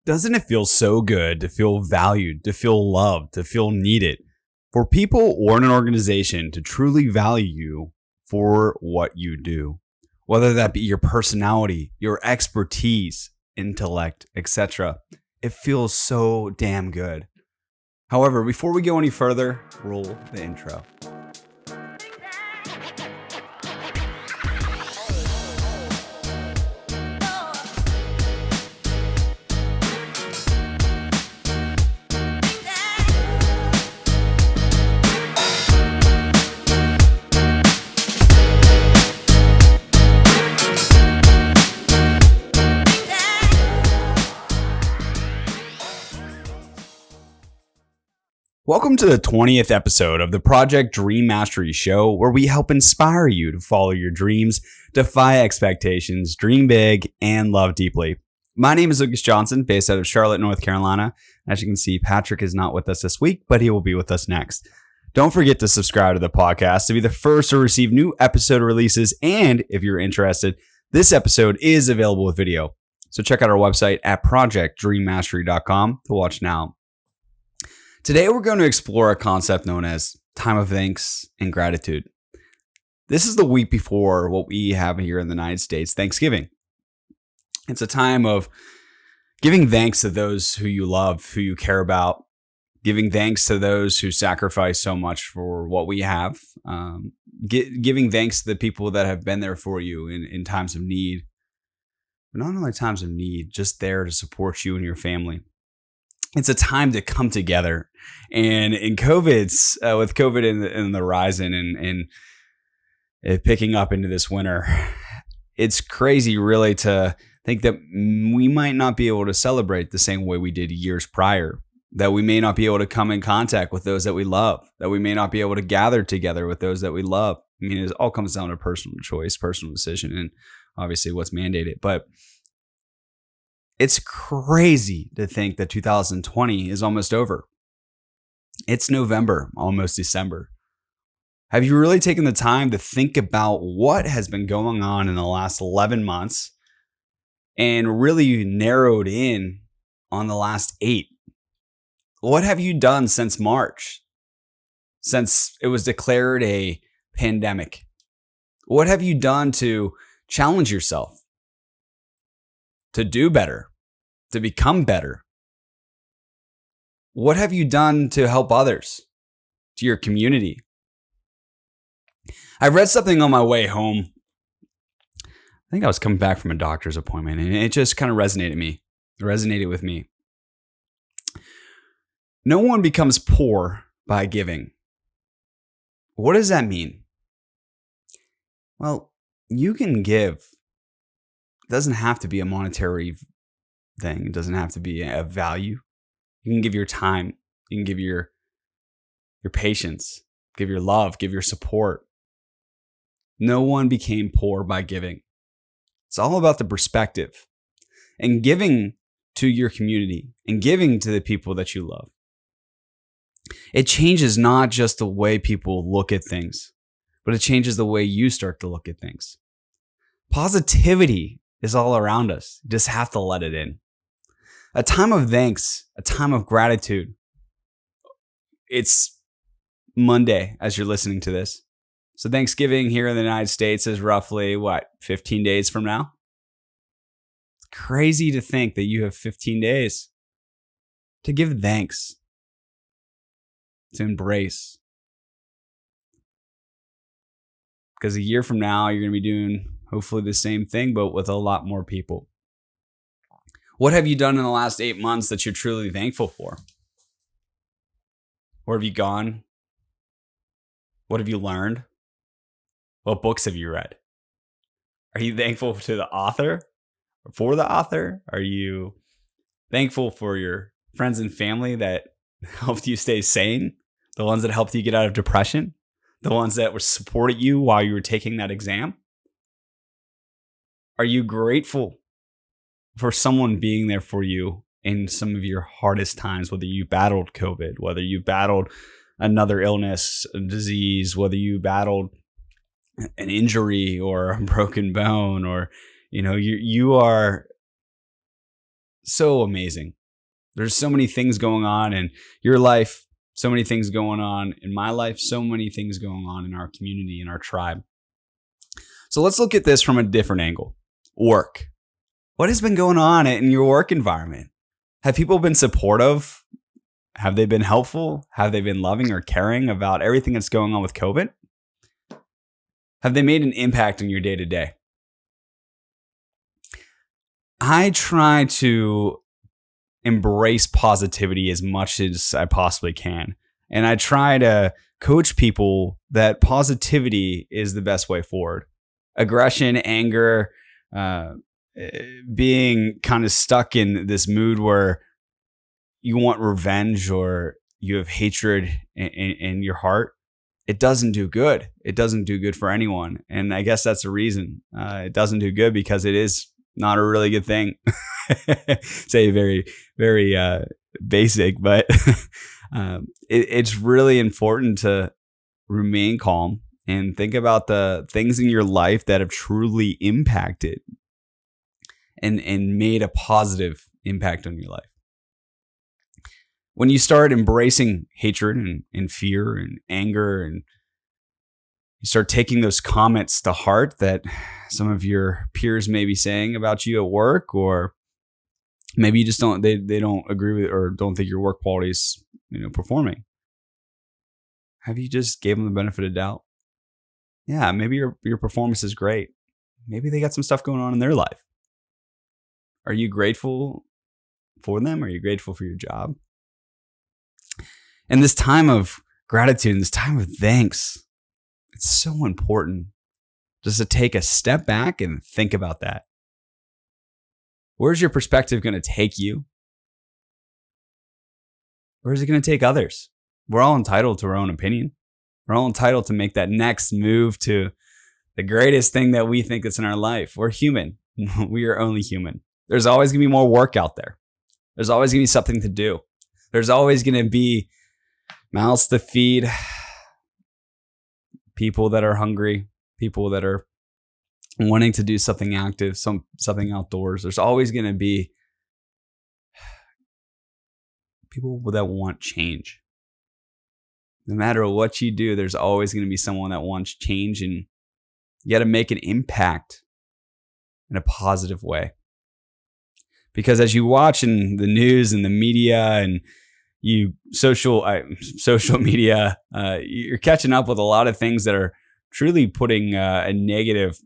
Doesn't it feel so good to feel valued, to feel loved, to feel needed? For people or an organization to truly value you for what you do, whether that be your personality, your expertise, intellect, etc. It feels so damn good. However, before we go any further, roll the intro. Welcome to the 20th episode of the Project Dream Mastery Show, where we help inspire you to follow your dreams, defy expectations, dream big, and love deeply. My name is Lucas Johnson, based out of Charlotte, North Carolina. As you can see, Patryk is not with us this week, but he will be with us next. Don't forget to subscribe to the podcast to be the first to receive new episode releases. And if you're interested, this episode is available with video. So check out our website at projectdreammastery.com to watch now. Today, we're going to explore a concept known as time of thanks and gratitude. This is the week before what we have here in the United States, Thanksgiving. It's a time of giving thanks to those who you love, who you care about, giving thanks to those who sacrifice so much for what we have, giving thanks to the people that have been there for you in times of need, but not only times of need, just there to support you and your family. It's a time to come together, and in COVID's with COVID in the horizon and it picking up into this winter, it's crazy really to think that we might not be able to celebrate the same way we did years prior, that we may not be able to come in contact with those that we love, that we may not be able to gather together with those that we love. I mean, it all comes down to personal choice, personal decision, and obviously what's mandated, but it's crazy to think that 2020 is almost over. It's November, almost December. Have you really taken the time to think about what has been going on in the last 11 months and really narrowed in on the last 8? What have you done since March, since it was declared a pandemic? What have you done to challenge yourself, to do better, to become better? What have you done to help others, to your community? I read something on my way home. I think I was coming back from a doctor's appointment, and it just kind of resonated with me. No one becomes poor by giving. What does that mean? Well, you can give. It doesn't have to be a monetary thing. It doesn't have to be a value. You can give your time. You can give your patience, give your love, give your support. No one became poor by giving. It's all about the perspective and giving to your community and giving to the people that you love. It changes not just the way people look at things, but it changes the way you start to look at things. Positivity is all around us. You just have to let it in. A time of thanks, a time of gratitude. It's Monday as you're listening to this. So Thanksgiving here in the United States is roughly, 15 days from now? It's crazy to think that you have 15 days to give thanks, to embrace. Because a year from now, you're going to be doing hopefully the same thing, but with a lot more people. What have you done in the last 8 months that you're truly thankful for? Where have you gone? What have you learned? What books have you read? Are you thankful to the author or for the author? Are you thankful for your friends and family that helped you stay sane? The ones that helped you get out of depression? The ones that were supported you while you were taking that exam? Are you grateful for someone being there for you in some of your hardest times, whether you battled COVID, whether you battled another illness, a disease, whether you battled an injury or a broken bone, or, you are so amazing. There's so many things going on in your life, so many things going on in my life, so many things going on in our community, in our tribe. So let's look at this from a different angle. Work. What has been going on in your work environment? Have people been supportive? Have they been helpful? Have they been loving or caring about everything that's going on with COVID? Have they made an impact on your day-to-day? I try to embrace positivity as much as I possibly can. And I try to coach people that positivity is the best way forward. Aggression, anger, being kind of stuck in this mood where you want revenge or you have hatred in your heart, it doesn't do good. It doesn't do good for anyone. And I guess that's the reason. It doesn't do good because it is not a really good thing. Say very, very basic, but it's really important to remain calm and think about the things in your life that have truly impacted and made a positive impact on your life. When you start embracing hatred and fear and anger, and you start taking those comments to heart that some of your peers may be saying about you at work, or maybe you just don't, they don't agree with or don't think your work quality is, performing. Have you just gave them the benefit of doubt? Yeah, maybe your performance is great. Maybe they got some stuff going on in their life. Are you grateful for them? Are you grateful for your job? And this time of gratitude and this time of thanks, it's so important just to take a step back and think about that. Where's your perspective going to take you? Where is it going to take others? We're all entitled to our own opinion. We're all entitled to make that next move to the greatest thing that we think that's in our life. We're human. We are only human. There's always going to be more work out there. There's always going to be something to do. There's always going to be mouths to feed, people that are hungry, people that are wanting to do something active, something outdoors. There's always going to be people that want change. No matter what you do, there's always going to be someone that wants change, and you got to make an impact in a positive way. Because as you watch in the news and the media and social media, you're catching up with a lot of things that are truly putting a negative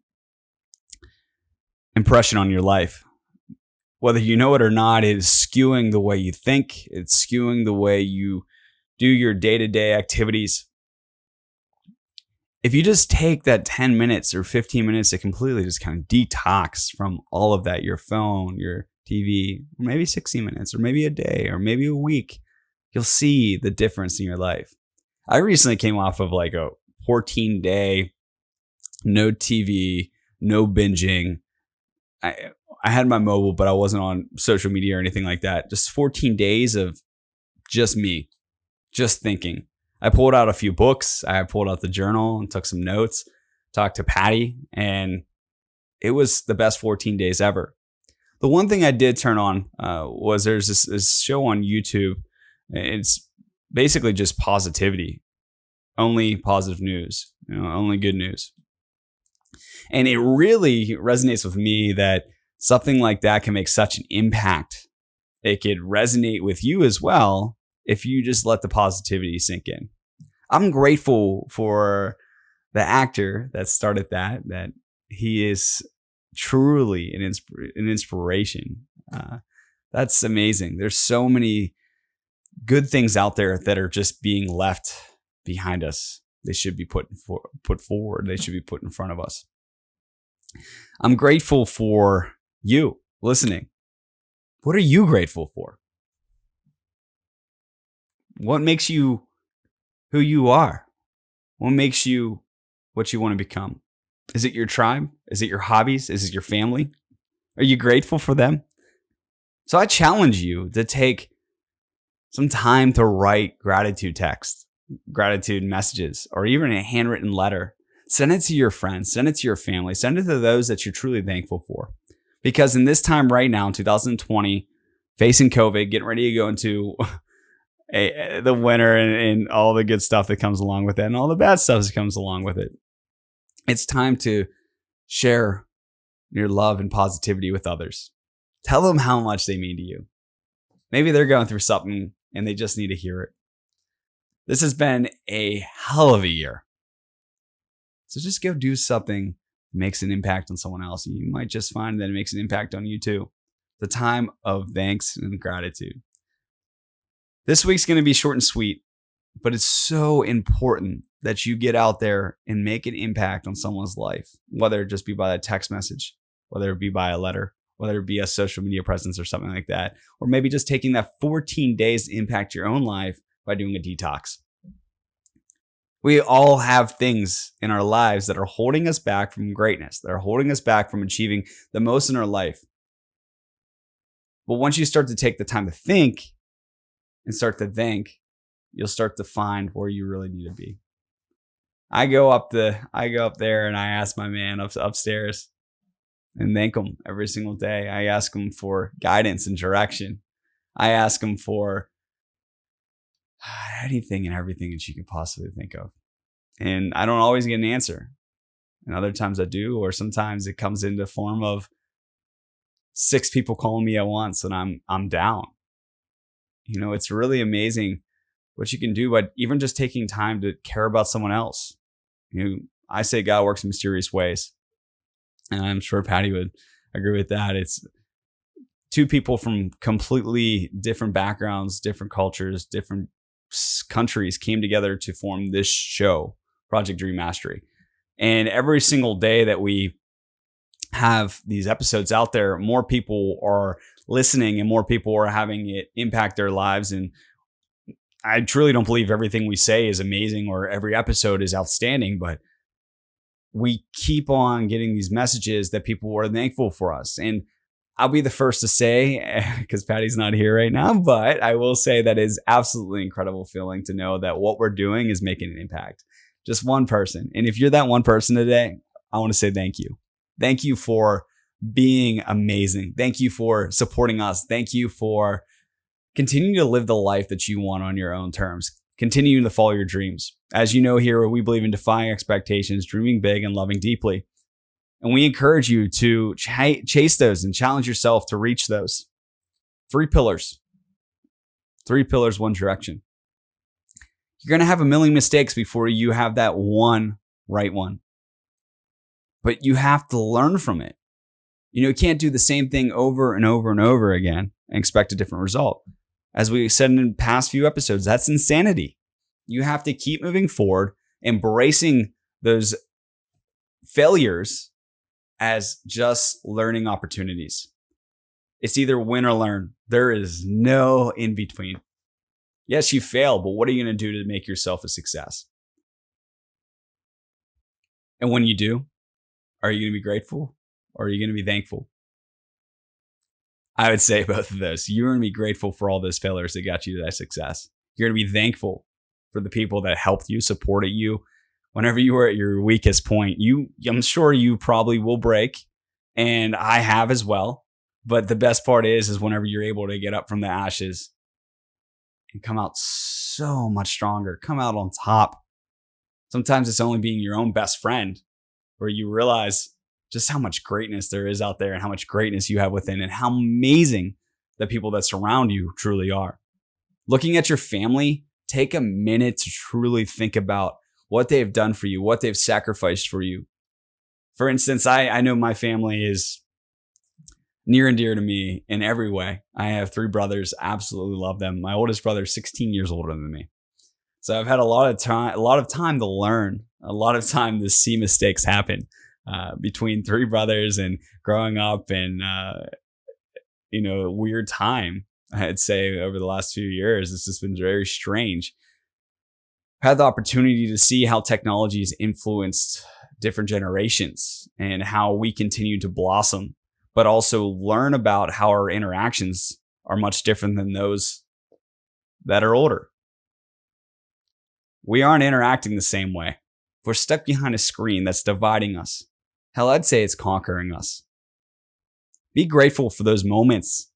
impression on your life. Whether you know it or not, it is skewing the way you think. It's skewing the way you do your day-to-day activities. If you just take that 10 minutes or 15 minutes to completely just kind of detox from all of that, your phone, your TV, or maybe 60 minutes, or maybe a day, or maybe a week, you'll see the difference in your life. I recently came off of like a 14-day, no TV, no binging. I had my mobile, but I wasn't on social media or anything like that. Just 14 days of just me, just thinking. I pulled out a few books. I pulled out the journal and took some notes, talked to Patty, and it was the best 14 days ever. The one thing I did turn on was there's this show on YouTube. It's basically just positivity, only positive news, only good news. And it really resonates with me that something like that can make such an impact. It could resonate with you as well if you just let the positivity sink in. I'm grateful for the actor that started that he is truly an inspiration. That's amazing. There's so many good things out there that are just being left behind us. They should be put forward. They should be put in front of us. I'm grateful for you listening. What are you grateful for? What makes you who you are? What makes you what you want to become? Is it your tribe? Is it your hobbies? Is it your family? Are you grateful for them? So I challenge you to take some time to write gratitude text, gratitude messages, or even a handwritten letter. Send it to your friends, send it to your family, send it to those that you're truly thankful for. Because in this time right now, 2020, facing COVID, getting ready to go into the winter and all the good stuff that comes along with it and all the bad stuff that comes along with it. It's time to share your love and positivity with others. Tell them how much they mean to you. Maybe they're going through something and they just need to hear it. This has been a hell of a year. So just go do something that makes an impact on someone else. You might just find that it makes an impact on you too. The time of thanks and gratitude. This week's going to be short and sweet, but it's so important that you get out there and make an impact on someone's life, whether it just be by a text message, whether it be by a letter, whether it be a social media presence or something like that, or maybe just taking that 14 days to impact your own life by doing a detox. We all have things in our lives that are holding us back from greatness, that are holding us back from achieving the most in our life. But once you start to take the time to think and start to thank, you'll start to find where you really need to be. I go up there and I ask my man upstairs and thank him every single day. I ask him for guidance and direction. I ask him for anything and everything that you could possibly think of. And I don't always get an answer. And other times I do, or sometimes it comes in the form of 6 people calling me at once and I'm down. You know, it's really amazing what you can do by even just taking time to care about someone else. You know, I say God works in mysterious ways. And I'm sure Patty would agree with that. It's 2 people from completely different backgrounds, different cultures, different countries came together to form this show, Project Dream Mastery. And every single day that we have these episodes out there, more people are listening and more people are having it impact their lives. And I truly don't believe everything we say is amazing or every episode is outstanding, but we keep on getting these messages that people are thankful for us. And I'll be the first to say, because Patty's not here right now, but I will say that it's absolutely incredible feeling to know that what we're doing is making an impact. Just one person. And if you're that one person today, I want to say thank you. Thank you for being amazing. Thank you for supporting us. Thank you for continuing to live the life that you want on your own terms. Continuing to follow your dreams. As you know here, we believe in defying expectations, dreaming big, and loving deeply. And we encourage you to chase those and challenge yourself to reach those. 3 pillars. 3 pillars, one direction. You're going to have a million mistakes before you have that one right one. But you have to learn from it. You know, you can't do the same thing over and over and over again and expect a different result. As we said in the past few episodes, that's insanity. You have to keep moving forward, embracing those failures as just learning opportunities. It's either win or learn. There is no in between. Yes, you fail, but what are you going to do to make yourself a success? And when you do, are you going to be grateful or are you going to be thankful? I would say both of those. You're going to be grateful for all those failures that got you to that success. You're going to be thankful for the people that helped you, supported you. Whenever you were at your weakest point, I'm sure you probably will break, and I have as well. But the best part is whenever you're able to get up from the ashes and come out so much stronger, come out on top. Sometimes it's only being your own best friend where you realize just how much greatness there is out there and how much greatness you have within and how amazing the people that surround you truly are. Looking at your family, take a minute to truly think about what they've done for you, what they've sacrificed for you. For instance, I know my family is near and dear to me in every way. I have 3 brothers, absolutely love them. My oldest brother is 16 years older than me. So I've had a lot of time to learn, a lot of time to see mistakes happen between 3 brothers and growing up and, a weird time, I'd say, over the last few years. It's just been very strange. I've had the opportunity to see how technology has influenced different generations and how we continue to blossom, but also learn about how our interactions are much different than those that are older. We aren't interacting the same way. We're stuck behind a screen that's dividing us. Hell, I'd say it's conquering us. Be grateful for those moments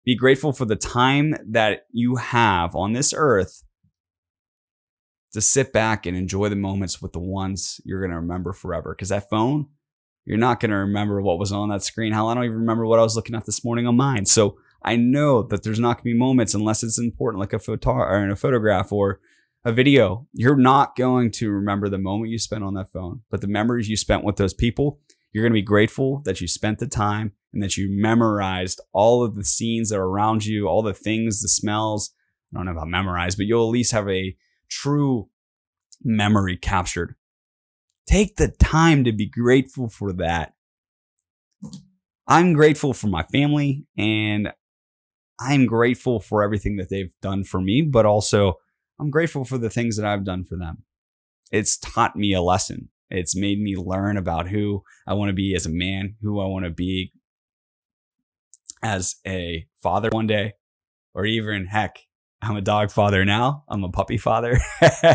Be grateful for the time that you have on this earth to sit back and enjoy the moments with the ones you're going to remember forever. Because that phone, you're not going to remember what was on that screen. Hell, I don't even remember what I was looking at this morning on mine. So I know that there's not going to be moments unless it's important, like a photograph or a video. You're not going to remember the moment you spent on that phone, but the memories you spent with those people, you're going to be grateful that you spent the time and that you memorized all of the scenes that are around you, all the things, the smells. I don't know about memorized, but you'll at least have a true memory captured. Take the time to be grateful for that. I'm grateful for my family, and I'm grateful for everything that they've done for me, but also I'm grateful for the things that I've done for them. It's taught me a lesson. It's made me learn about who I want to be as a man, who I want to be as a father one day, or even, heck, I'm a dog father now. I'm a puppy father,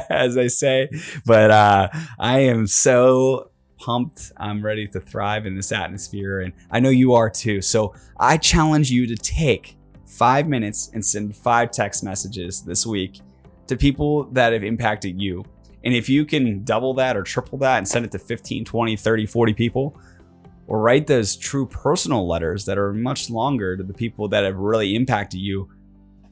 as they say. But I am so pumped. I'm ready to thrive in this atmosphere, and I know you are too. So I challenge you to take 5 minutes and send 5 text messages this week to people that have impacted you. And if you can double that or triple that and send it to 15, 20, 30, 40 people, or write those true personal letters that are much longer to the people that have really impacted you,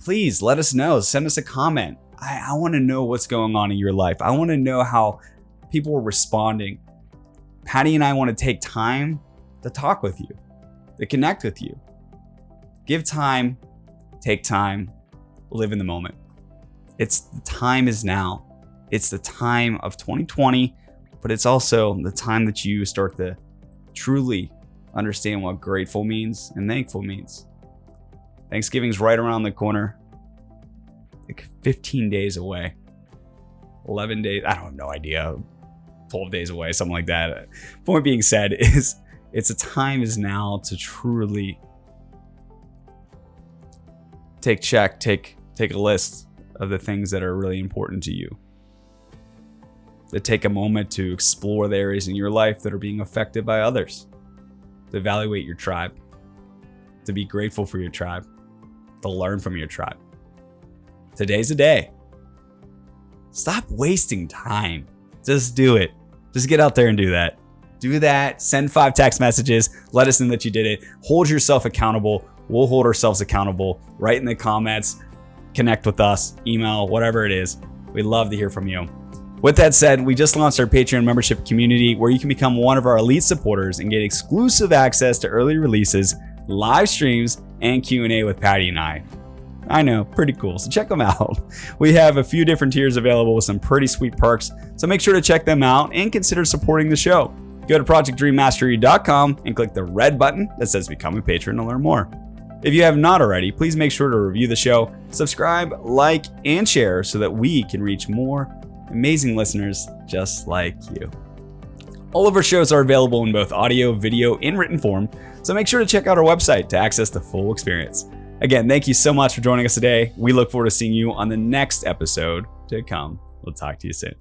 please let us know. Send us a comment. I want to know what's going on in your life. I want to know how people are responding. Patty and I want to take time to talk with you, to connect with you. Give time, take time, live in the moment. The time is now. It's the time of 2020, but it's also the time that you start to truly understand what grateful means and thankful means. Thanksgiving's right around the corner, like 15 days away, 11 days, I don't have no idea, 12 days away, something like that. Point being said is it's a time is now to truly take a list of the things that are really important to you. To take a moment to explore the areas in your life that are being affected by others. To evaluate your tribe. To be grateful for your tribe. To learn from your tribe. Today's a day. Stop wasting time. Just do it. Just get out there and do that. Do that. Send 5 text messages. Let us know that you did it. Hold yourself accountable. We'll hold ourselves accountable. Write in the comments. Connect with us. Email, whatever it is. We'd love to hear from you. With that said, we just launched our Patreon membership community where you can become one of our elite supporters and get exclusive access to early releases, live streams, and Q&A with Patty and I. I know, pretty cool. So check them out. We have a few different tiers available with some pretty sweet perks. So make sure to check them out and consider supporting the show. Go to projectdreammastery.com and click the red button that says become a patron to learn more. If you have not already, please make sure to review the show, subscribe, like, and share so that we can reach more amazing listeners just like you. All of our shows are available in both audio, video, and written form, so make sure to check out our website to access the full experience. Again, thank you so much for joining us today. We look forward to seeing you on the next episode to come. We'll talk to you soon.